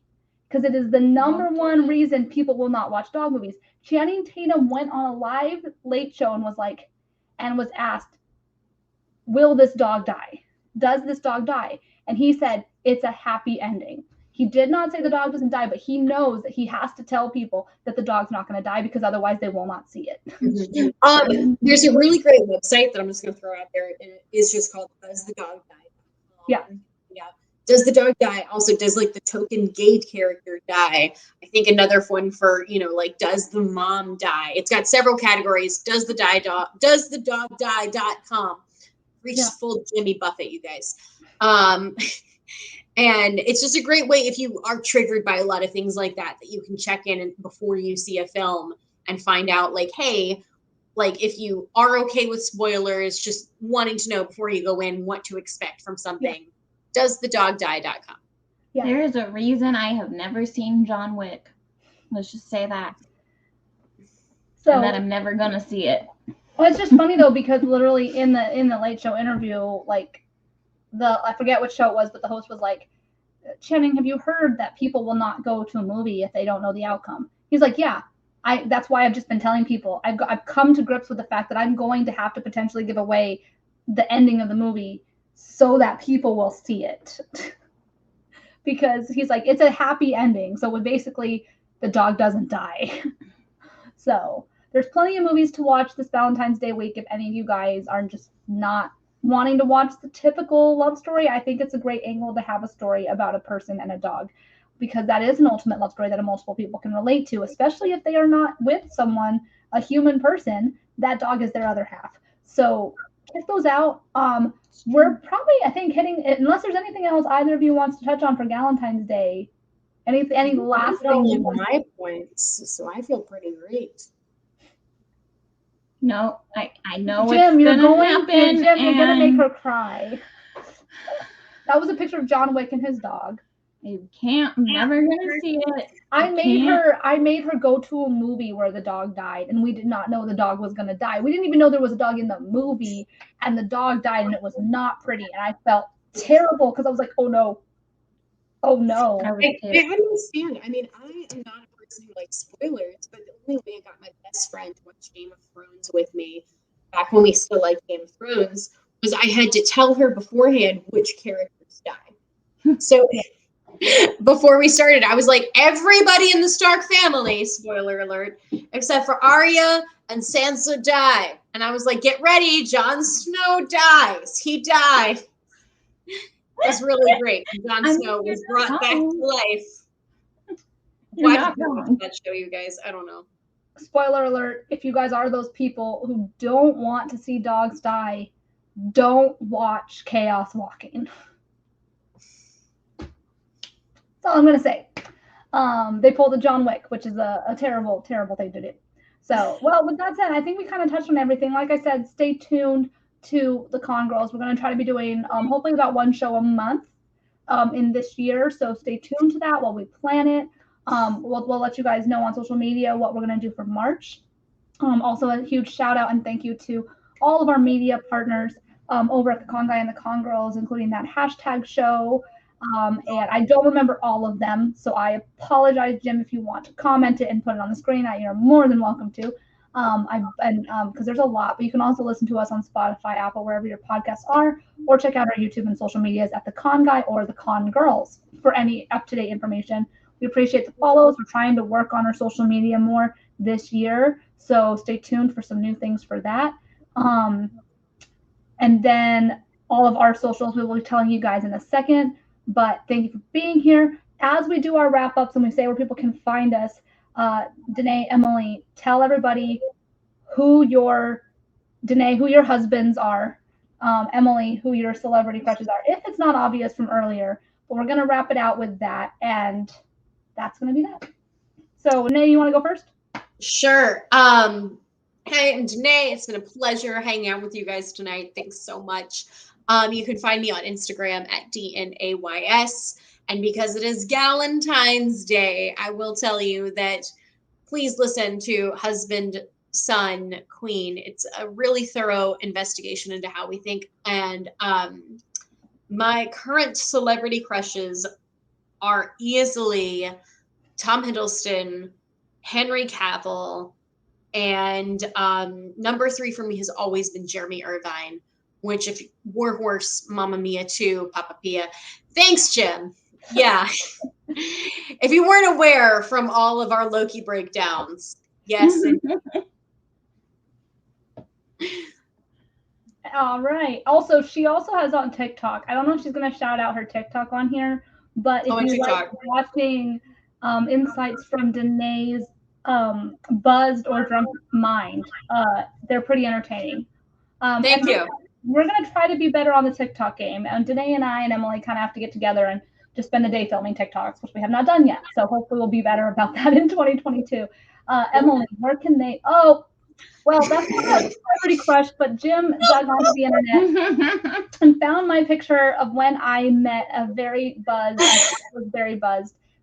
because it is the number one reason people will not watch dog movies. Channing Tatum went on a live late show and was asked, "Will this dog die? Does this dog die?" And he said, "It's a happy ending." He did not say the dog doesn't die, but he knows that he has to tell people that the dog's not going to die because otherwise they will not see it. There's a really great website that I'm just going to throw out there, and it is just called Does the Dog Die? Yeah. Does the dog die? Also, does like the token gay character die? I think another one for, like, does the mom die? It's got several categories. Does the dog die.com. Reach full Jimmy Buffett, you guys. And it's just a great way if you are triggered by a lot of things like that you can check in before you see a film and find out like, hey, like if you are okay with spoilers, just wanting to know before you go in what to expect from something. Does the dog die.com. Yeah. There is a reason I have never seen John Wick. Let's just say that. And that I'm never gonna see it. Well, it's just funny though, because literally in the Late Show interview, like I forget which show it was, but the host was like, "Channing, have you heard that people will not go to a movie if they don't know the outcome?" He's like, "Yeah, that's why I've just been telling people. I've come to grips with the fact that I'm going to have to potentially give away the ending of the movie so that people will see it." Because he's like, it's a happy ending, so basically the dog doesn't die. So there's plenty of movies to watch this Valentine's Day week if any of you guys are just not wanting to watch the typical love story. I think it's a great angle to have a story about a person and a dog, because that is an ultimate love story that multiple people can relate to, especially if they are not with someone, a human person. That dog is their other half. So check those out. We're probably, I think, hitting, unless there's anything else either of you wants to touch on for Galentine's Day. Any last thing? My points, so I feel pretty great. No, I know Jim, what's gonna happen. Jim, you're gonna make her cry. That was a picture of John Wick and his dog. You can't. I'm never gonna see it. I made her go to a movie where the dog died, and we did not know the dog was gonna die. We didn't even know there was a dog in the movie, and the dog died, and it was not pretty. And I felt terrible because I was like, "Oh no, oh no." I understand. I mean, I am not a person who likes spoilers, but the only way I got my best friend to watch Game of Thrones with me back when we still liked Game of Thrones was I had to tell her beforehand which characters die. So before we started, I was like, everybody in the Stark family, spoiler alert, except for Arya and Sansa die. And I was like, get ready, Jon Snow dies. He died. It was really great. Jon Snow was brought back to life. Watch that show, you guys. I don't know. Spoiler alert, if you guys are those people who don't want to see dogs die, don't watch Chaos Walking. That's all I'm going to say. They pulled a John Wick, which is a terrible, terrible thing to do. So, well, with that said, I think we kind of touched on everything. Like I said, stay tuned to the Con Girls. We're going to try to be doing hopefully about one show a month in this year. So stay tuned to that while we plan it. We'll let you guys know on social media what we're going to do for March. Also, a huge shout out and thank you to all of our media partners over at the Con Guy and the Con Girls, including that hashtag show. And I don't remember all of them, so I apologize, Jim, if you want to comment it and put it on the screen. You're more than welcome to. Because there's a lot, but you can also listen to us on Spotify, Apple, wherever your podcasts are, or check out our YouTube and social medias at The Con Guy or The Con Girls for any up-to-date information. We appreciate the follows. We're trying to work on our social media more this year, so stay tuned for some new things for that. And then all of our socials we will be telling you guys in a second, but thank you for being here. As we do our wrap-ups and we say where people can find us, Danae, Emily, tell everybody who your husbands are, Emily, who your celebrity crushes are, if it's not obvious from earlier. But we're going to wrap it out with that, and that's going to be that. So, Danae, you want to go first? Sure. Hey, I'm Danae. It's been a pleasure hanging out with you guys tonight. Thanks so much. You can find me on Instagram at DNAYS. And because it is Galentine's Day, I will tell you that please listen to Husband, Son, Queen. It's a really thorough investigation into how we think. And my current celebrity crushes are easily Tom Hiddleston, Henry Cavill, and number 3 for me has always been Jeremy Irvine, which if Warhorse, Mamma Mia 2, Papa Pia. Thanks, Jim. Yeah. If you weren't aware from all of our Loki breakdowns, yes. All right. Also, she also has on TikTok. I don't know if she's going to shout out her TikTok on here, but if you like watching insights from Danae's buzzed or drunk mind, they're pretty entertaining. Thank you. We're going to try to be better on the TikTok game, and Danae and I and Emily kind of have to get together and just spend the day filming TikToks, which we have not done yet. So hopefully we'll be better about that in 2022. Emily, where can they? Oh, well, that's not a celebrity crush, but Jim dug onto the internet and found my picture of when I met a very buzzed,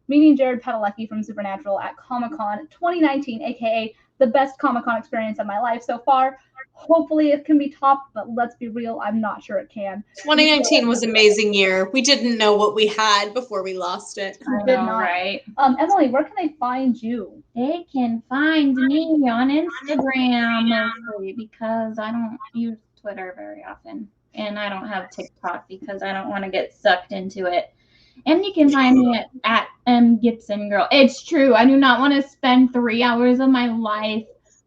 meeting Jared Padalecki from Supernatural at Comic-Con 2019, aka the best Comic-Con experience of my life so far. Hopefully it can be topped, but let's be real, I'm not sure it can. 2019 was an amazing year. We didn't know what we had before we lost it. I know, right? Emily, where can they find you? They can find me on Instagram mostly because I don't use Twitter very often. And I don't have TikTok because I don't want to get sucked into it. And you can find me at Gibson Girl. It's true. I do not want to spend 3 hours of my life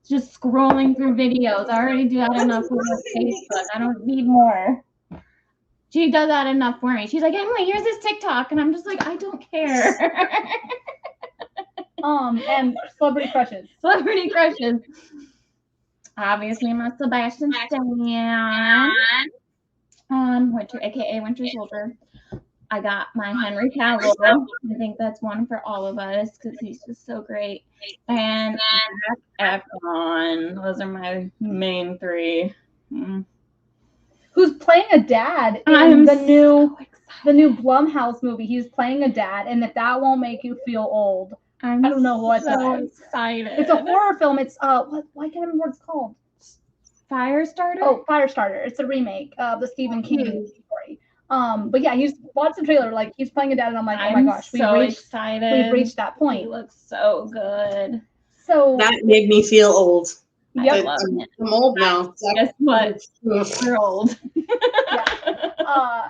just scrolling through videos. I already do that enough with Facebook. I don't need more. She does that enough for me. She's like, Emily, here's this TikTok. And I'm just like, I don't care. And celebrity crushes. Celebrity crushes. Obviously, my Sebastian Stan. Winter, aka Winter Soldier. I got my Henry Cavill. I think that's one for all of us because he's just so great. And Zac Efron. Those are my main 3. Who's playing a dad in the new Blumhouse movie? He's playing a dad, and if that won't make you feel old, I don't know what so does. Excited. It's a horror film. It's why can't I remember what it's called? Firestarter? Oh, Firestarter. It's a remake of the Stephen King story. But yeah, he's watched the trailer, like he's playing a dad, and I'm like, oh my gosh, we've reached that point. He looks so good. So that made me feel old. Yep. I'm old now. Guess what? We're old. Yeah.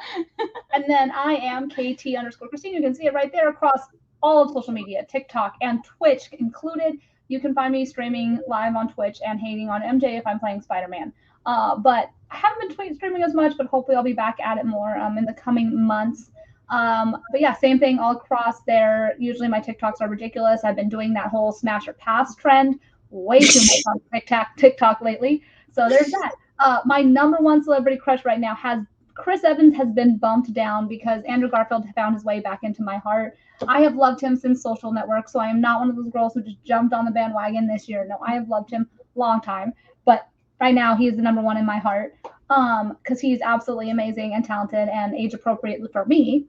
And then I am KT_Christine. You can see it right there across all of social media, TikTok and Twitch included. You can find me streaming live on Twitch and hating on MJ if I'm playing Spider-Man. But I haven't been streaming as much, but hopefully I'll be back at it more in the coming months. But yeah, same thing all across there. Usually my TikToks are ridiculous. I've been doing that whole smash or pass trend way too much on TikTok lately. So there's that. My number 1 celebrity crush right now Chris Evans has been bumped down because Andrew Garfield found his way back into my heart. I have loved him since Social Network, so I am not one of those girls who just jumped on the bandwagon this year. No, I have loved him a long time. But right now, he is the number 1 in my heart because he's absolutely amazing and talented and age appropriate for me.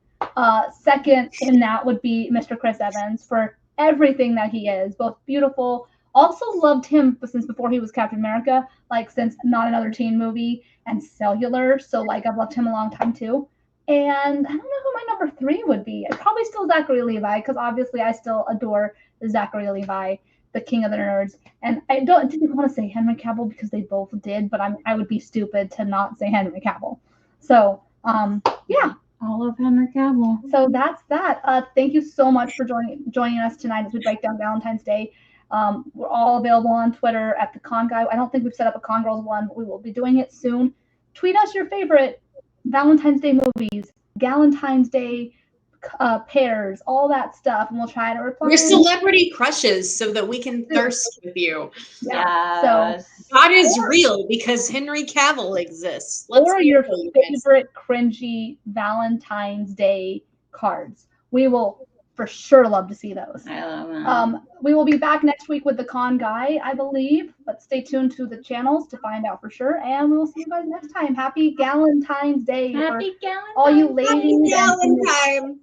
Second in that would be Mr. Chris Evans for everything that he is, both beautiful. Also loved him since before he was Captain America, like since Not Another Teen Movie and Cellular. So like I've loved him a long time too. And I don't know who my number 3 would be. I'd probably still Zachary Levi, because obviously I still adore Zachary Levi, the king of the nerds. And I didn't want to say Henry Cavill because they both did, but I would be stupid to not say Henry Cavill. So, yeah. All of Henry Cavill. So that's that. Thank you so much for joining us tonight as we break down Valentine's Day. We're all available on Twitter at the Con Guy. I don't think we've set up a Con Girls one, but we will be doing it soon. Tweet us your favorite Valentine's Day movies, Galentine's Day pairs, all that stuff, and we'll try to reply. Your celebrity crushes so that we can thirst with you. Yeah. Yes. So God is real because Henry Cavill exists. or your favorite cringy Valentine's Day cards. We will for sure love to see those. I love them. We will be back next week with the Con Guy, I believe, but stay tuned to the channels to find out for sure. And we will see you guys next time. Happy Galentine's Day. Happy Galentine. All you ladies. Happy Valentine.